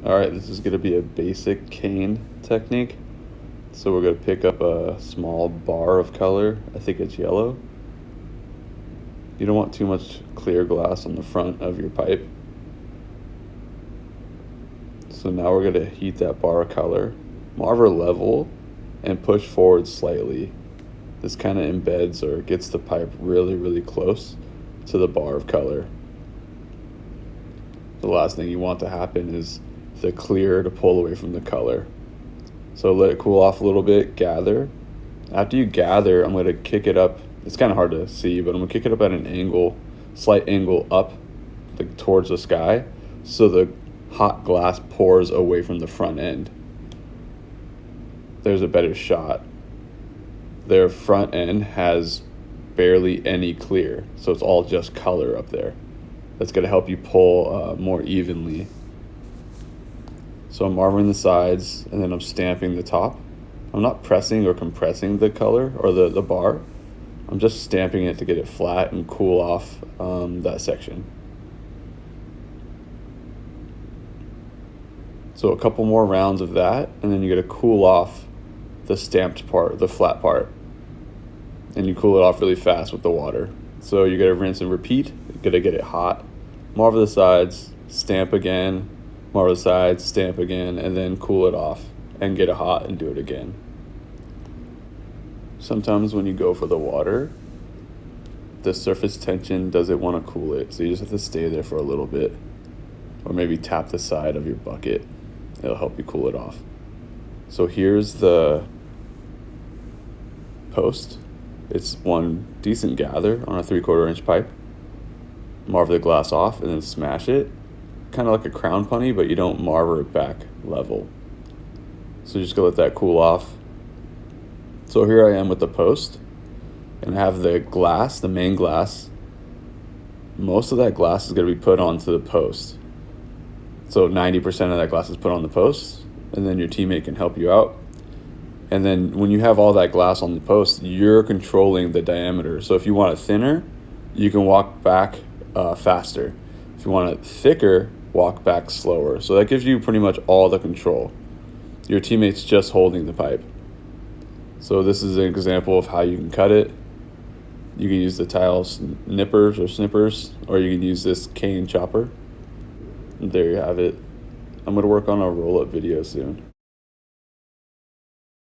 Alright, this is going to be a basic cane technique. So we're going to pick up a small bar of color. I think it's yellow. You don't want too much clear glass on the front of your pipe. So now we're going to heat that bar of color, marver level, and push forward slightly. This kind of embeds or gets the pipe really close to the bar of color. The last thing you want to happen is the clear to pull away from the color. So let it cool off a little bit, gather. After you gather, I'm going to kick it up. It's kind of hard to see, but I'm going to kick it up at an angle, slight angle up, like towards the sky, so the hot glass pours away from the front end. There's a better shot. Their front end has barely any clear, so it's all just color up there. That's going to help you pull more evenly. So I'm marvering the sides, and then I'm stamping the top. I'm not pressing or compressing the color or the bar. I'm just stamping it to get it flat and cool off that section. So a couple more rounds of that, and then you got to cool off the stamped part, the flat part. And you cool it off really fast with the water. So you got to rinse and repeat. You got to get it hot. Marver the sides, stamp again, marver the sides, stamp again, and then cool it off and get it hot and do it again. Sometimes when you go for the water, the surface tension doesn't want to cool it, so you just have to stay there for a little bit, or maybe tap the side of your bucket. It'll help you cool it off. So here's the post. It's one decent gather on a 3/4 inch pipe. Marver the glass off and then smash it, kind of like a crown punny, but you don't marver it back level. So just go let that cool off. So here I am with the post, and I have the glass, the main glass. Most of that glass is going to be put onto the post. So 90% of that glass is put on the post, and then your teammate can help you out. And then when you have all that glass on the post, you're controlling the diameter. So if you want it thinner, you can walk back faster. If you want it thicker, walk back slower. So that gives you pretty much all the control. Your teammate's just holding the pipe. So this is an example of how you can cut it. You can use the tile nippers or snippers, or you can use this cane chopper. And there you have it. I'm going to work on a roll-up video soon.